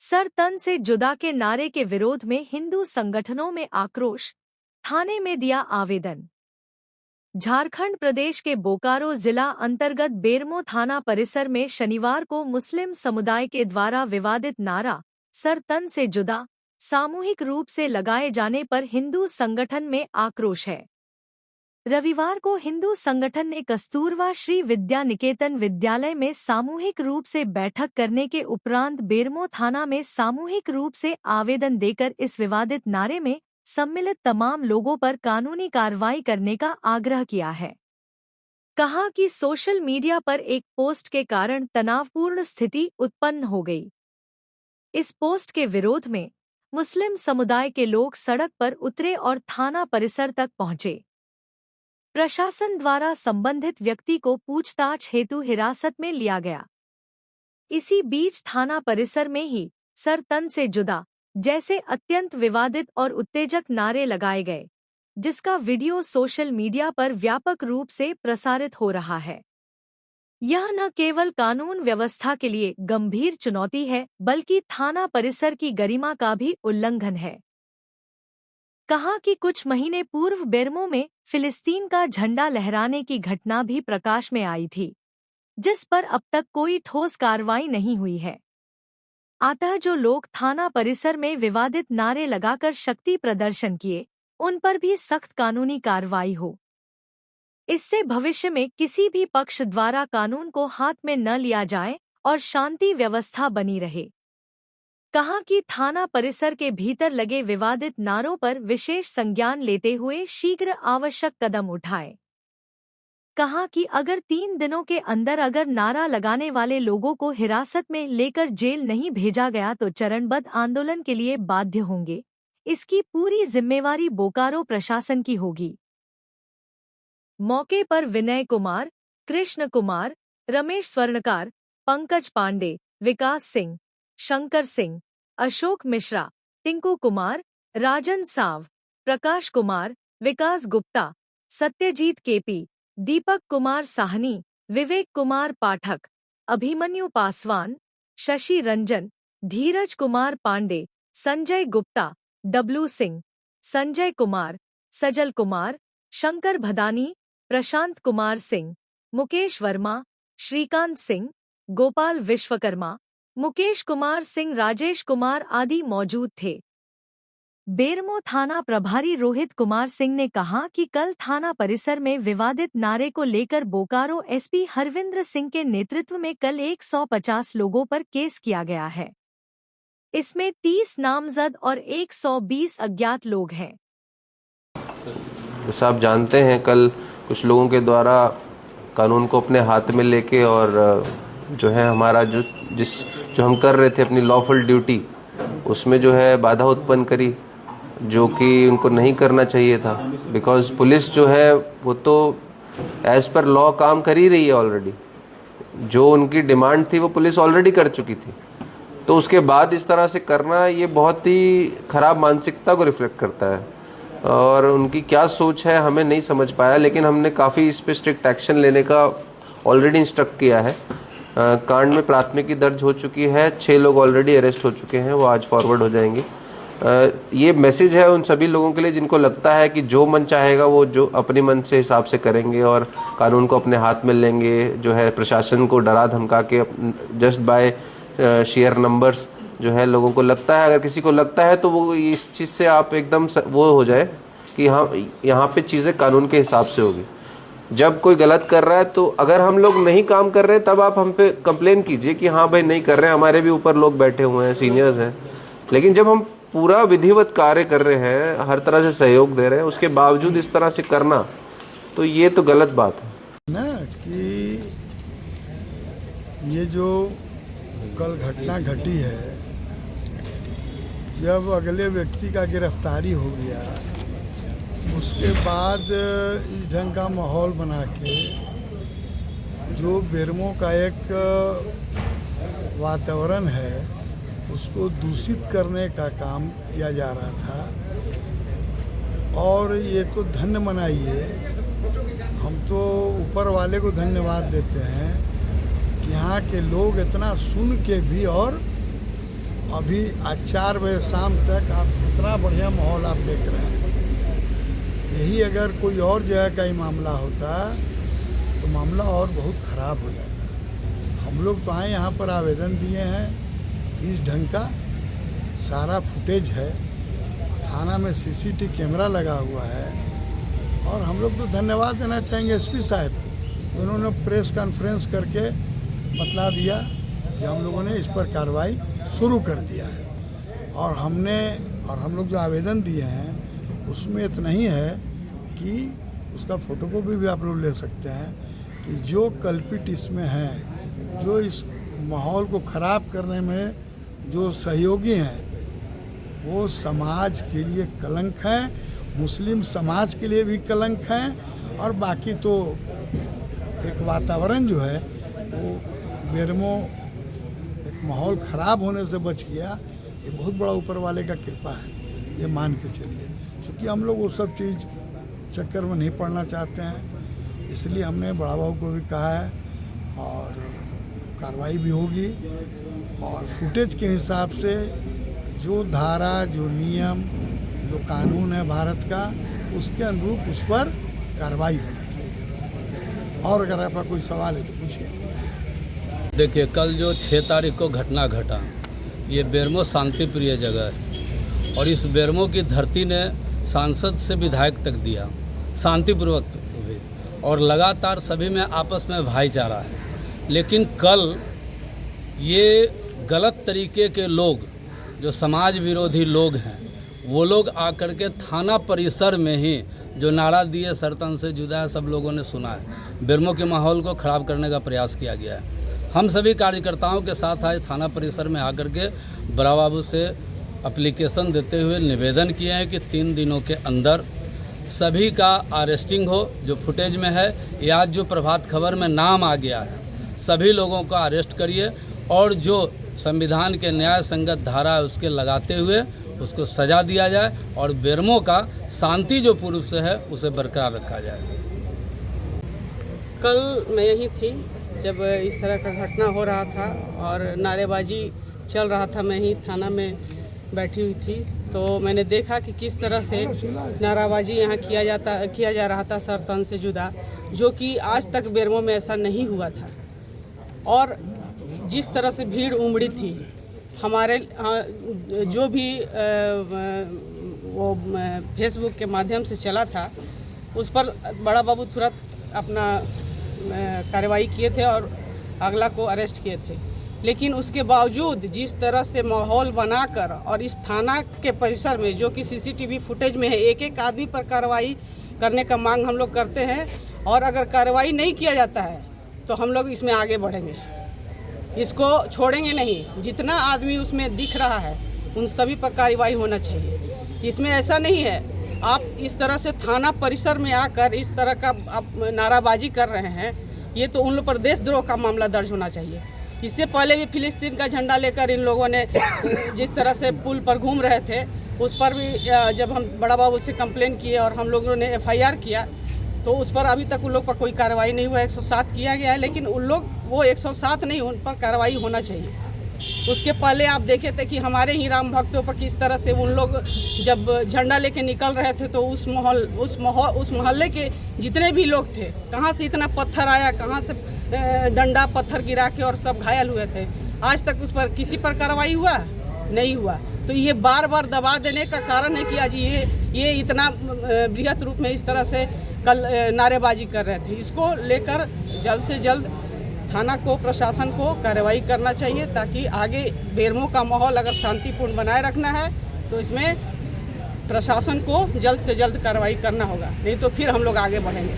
Sir तन से जुदा के नारे के विरोध में हिंदू संगठनों में आक्रोश, थाने में दिया आवेदन। झारखंड प्रदेश के बोकारो जिला अंतर्गत बेरमो थाना परिसर में शनिवार को मुस्लिम समुदाय के द्वारा विवादित नारा सर तन से जुदा सामूहिक रूप से लगाए जाने पर हिंदू संगठन में आक्रोश है। रविवार को हिंदू संगठन ने कस्तूरबा श्री विद्या निकेतन विद्यालय में सामूहिक रूप से बैठक करने के उपरांत बेरमो थाना में सामूहिक रूप से आवेदन देकर इस विवादित नारे में सम्मिलित तमाम लोगों पर कानूनी कार्रवाई करने का आग्रह किया है। कहा कि सोशल मीडिया पर एक पोस्ट के कारण तनावपूर्ण स्थिति उत्पन्न हो गई। इस पोस्ट के विरोध में मुस्लिम समुदाय के लोग सड़क पर उतरे और थाना परिसर तक पहुंचे। प्रशासन द्वारा संबंधित व्यक्ति को पूछताछ हेतु हिरासत में लिया गया। इसी बीच थाना परिसर में ही सर तन से जुदा जैसे अत्यंत विवादित और उत्तेजक नारे लगाए गए, जिसका वीडियो सोशल मीडिया पर व्यापक रूप से प्रसारित हो रहा है। यह न केवल कानून व्यवस्था के लिए गंभीर चुनौती है, बल्कि थाना परिसर की गरिमा का भी उल्लंघन है। कहा कि कुछ महीने पूर्व बेरमो में फिलिस्तीन का झंडा लहराने की घटना भी प्रकाश में आई थी, जिस पर अब तक कोई ठोस कार्रवाई नहीं हुई है। अतः जो लोग थाना परिसर में विवादित नारे लगाकर शक्ति प्रदर्शन किए, उन पर भी सख्त कानूनी कार्रवाई हो। इससे भविष्य में किसी भी पक्ष द्वारा कानून को हाथ में न लिया जाए और शांति व्यवस्था बनी रहे। कहा कि थाना परिसर के भीतर लगे विवादित नारों पर विशेष संज्ञान लेते हुए शीघ्र आवश्यक कदम उठाए। कहा कि अगर 3 दिनों के अंदर अगर नारा लगाने वाले लोगों को हिरासत में लेकर जेल नहीं भेजा गया तो चरणबद्ध आंदोलन के लिए बाध्य होंगे। इसकी पूरी जिम्मेवारी बोकारो प्रशासन की होगी। मौके पर विनय कुमार, कृष्ण कुमार, रमेश स्वर्णकार, पंकज पांडे, विकास सिंह, शंकर सिंह, अशोक मिश्रा, टिंकू कुमार, राजन साव, प्रकाश कुमार, विकास गुप्ता, सत्यजीत केपी, दीपक कुमार साहनी, विवेक कुमार पाठक, अभिमन्यु पासवान, शशि रंजन, धीरज कुमार पांडे, संजय गुप्ता, डब्लू सिंह, संजय कुमार, सजल कुमार, शंकर भदानी, प्रशांत कुमार सिंह, मुकेश वर्मा, श्रीकांत सिंह, गोपाल विश्वकर्मा, मुकेश कुमार सिंह, राजेश कुमार आदि मौजूद थे। बेरमो थाना प्रभारी रोहित कुमार सिंह ने कहा कि कल थाना परिसर में विवादित नारे को लेकर बोकारो एसपी हरविंद्र सिंह के नेतृत्व में कल 150 लोगों पर केस किया गया है। इसमें 30 नामजद और 120 अज्ञात लोग हैं। जैसा आप जानते हैं, कल कुछ लोगों के द्वारा कानून को अपने हाथ में लेके और जो है हमारा जो हम कर रहे थे अपनी लॉफुल ड्यूटी, उसमें जो है बाधा उत्पन्न करी, जो कि उनको नहीं करना चाहिए था। बिकॉज पुलिस जो है वो तो एज़ पर लॉ काम कर ही रही है ऑलरेडी। जो उनकी डिमांड थी वो पुलिस ऑलरेडी कर चुकी थी। तो उसके बाद इस तरह से करना ये बहुत ही ख़राब मानसिकता को रिफ्लेक्ट करता है और उनकी क्या सोच है हमें नहीं समझ पाया। लेकिन हमने काफ़ी इस पर स्ट्रिक्ट एक्शन लेने का ऑलरेडी इंस्ट्रक्ट किया है। कांड में प्राथमिकी दर्ज हो चुकी है, 6 लोग ऑलरेडी अरेस्ट हो चुके हैं, वो आज फॉरवर्ड हो जाएंगे। ये मैसेज है उन सभी लोगों के लिए जिनको लगता है कि जो मन चाहेगा वो जो अपने मन से हिसाब से करेंगे और कानून को अपने हाथ में लेंगे, जो है प्रशासन को डरा धमका के जस्ट बाय शेयर नंबर्स जो है लोगों को लगता है, अगर किसी को लगता है तो वो इस चीज़ से आप एकदम वो हो जाए कि हाँ यहाँ पे चीज़ें कानून के हिसाब से होगी। जब कोई गलत कर रहा है तो अगर हम लोग नहीं काम कर रहे हैं तब आप हम पे कंप्लेन कीजिए कि हाँ भाई नहीं कर रहे हैं, हमारे भी ऊपर लोग बैठे हुए हैं, सीनियर्स हैं। लेकिन जब हम पूरा विधिवत कार्य कर रहे हैं, हर तरह से सहयोग दे रहे हैं, उसके बावजूद इस तरह से करना तो ये तो गलत बात है ना। कि ये जो कल घटना घटी है, जब अगले व्यक्ति का गिरफ्तारी हो गया उसके बाद इस ढंग का माहौल बना के जो बेरमो का एक वातावरण है उसको दूषित करने का काम किया जा रहा था। और ये तो धन्य मनाइए, हम तो ऊपर वाले को धन्यवाद देते हैं कि यहाँ के लोग इतना सुन के भी और अभी आज 4 बजे शाम तक आप इतना बढ़िया माहौल आप देख रहे हैं। यही अगर कोई और जगह का ही मामला होता तो मामला और बहुत ख़राब हो जाता। हम लोग तो आए यहाँ पर आवेदन दिए हैं, इस ढंग का सारा फुटेज है, थाना में सीसीटीवी कैमरा लगा हुआ है। और हम लोग तो धन्यवाद देना चाहेंगे एसपी साहब को, उन्होंने प्रेस कॉन्फ्रेंस करके बतला दिया कि हम लोगों ने इस पर कार्रवाई शुरू कर दिया है। और हम लोग जो आवेदन दिए हैं उसमें इतना ही है कि उसका फोटोकॉपी भी आप लोग ले सकते हैं कि जो कल्पित इसमें हैं, जो इस माहौल को ख़राब करने में जो सहयोगी हैं, वो समाज के लिए कलंक हैं, मुस्लिम समाज के लिए भी कलंक हैं। और बाकी तो एक वातावरण जो है वो बेरमो एक माहौल ख़राब होने से बच गया, ये बहुत बड़ा ऊपर वाले का कृपा है, ये मान के चलिए। क्योंकि हम लोग वो सब चीज़ चक्कर में नहीं पड़ना चाहते हैं, इसलिए हमने बड़ा बाबू को भी कहा है और कार्रवाई भी होगी। और फुटेज के हिसाब से जो धारा, जो नियम, जो कानून है भारत का, उसके अनुरूप उस पर कार्रवाई होनी चाहिए। और अगर आपका कोई सवाल है तो पूछिए। देखिए, कल जो 6 तारीख को घटना घटा, ये बेरमो शांति प्रिय जगह है और इस बेरमो की धरती ने सांसद से विधायक तक दिया शांतिपूर्वक भी, और लगातार सभी में आपस में भाईचारा है। लेकिन कल ये गलत तरीके के लोग, जो समाज विरोधी लोग हैं, वो लोग आकर के थाना परिसर में ही जो नारा दिए सरतन से जुदा है, सब लोगों ने सुना है। बेरमो के माहौल को ख़राब करने का प्रयास किया गया है। हम सभी कार्यकर्ताओं के साथ आज थाना परिसर में आकर के बड़ा बाबू से एप्लीकेशन देते हुए निवेदन किए हैं कि 3 दिनों के अंदर सभी का अरेस्टिंग हो। जो फुटेज में है या जो प्रभात खबर में नाम आ गया है, सभी लोगों का अरेस्ट करिए और जो संविधान के न्याय संगत धारा है उसके लगाते हुए उसको सजा दिया जाए और बेरमो का शांति जो पूर्व से है उसे बरकरार रखा जाए। कल मैं यही थी जब इस तरह का घटना हो रहा था और नारेबाजी चल रहा था। मैं ही थाना में बैठी हुई थी तो मैंने देखा कि किस तरह से नाराबाजी यहाँ किया जा रहा था सरतन से जुदा, जो कि आज तक बेरमो में ऐसा नहीं हुआ था। और जिस तरह से भीड़ उमड़ी थी, हमारे जो भी वो फेसबुक के माध्यम से चला था, उस पर बड़ा बाबू तुरंत अपना कार्रवाई किए थे और अगला को अरेस्ट किए थे। लेकिन उसके बावजूद जिस तरह से माहौल बनाकर और इस थाना के परिसर में, जो कि सीसीटीवी फुटेज में है, एक एक आदमी पर कार्रवाई करने का मांग हम लोग करते हैं। और अगर कार्रवाई नहीं किया जाता है तो हम लोग इसमें आगे बढ़ेंगे, इसको छोड़ेंगे नहीं। जितना आदमी उसमें दिख रहा है उन सभी पर कार्रवाई होना चाहिए। इसमें ऐसा नहीं है आप इस तरह से थाना परिसर में आकर इस तरह का आप नाराबाजी कर रहे हैं, ये तो उन लोग पर देशद्रोह का मामला दर्ज होना चाहिए। इससे पहले भी फिलिस्तीन का झंडा लेकर इन लोगों ने जिस तरह से पुल पर घूम रहे थे, उस पर भी जब हम बड़ा बाबू से कंप्लेन किए और हम लोगों ने FIR किया तो उस पर अभी तक उन लोग पर कोई कार्रवाई नहीं हुआ। 107 किया गया है, लेकिन उन लोग वो 107 नहीं, उन पर कार्रवाई होना चाहिए। उसके पहले आप देखे थे कि हमारे ही राम भक्तों पर किस तरह से उन लोग जब झंडा लेके निकल रहे थे तो उस मोहल्ले के जितने भी लोग थे, कहाँ से इतना पत्थर आया, कहाँ से डंडा पत्थर गिरा के और सब घायल हुए थे। आज तक उस पर किसी पर कार्रवाई हुआ नहीं हुआ। तो ये बार बार दबा देने का कारण है कि आज ये इतना बृहत रूप में इस तरह से कल नारेबाजी कर रहे थे। इसको लेकर जल्द से जल्द थाना को, प्रशासन को कार्रवाई करना चाहिए, ताकि आगे बेरमो का माहौल अगर शांतिपूर्ण बनाए रखना है तो इसमें प्रशासन को जल्द से जल्द कार्रवाई करना होगा, नहीं तो फिर हम लोग आगे बढ़ेंगे।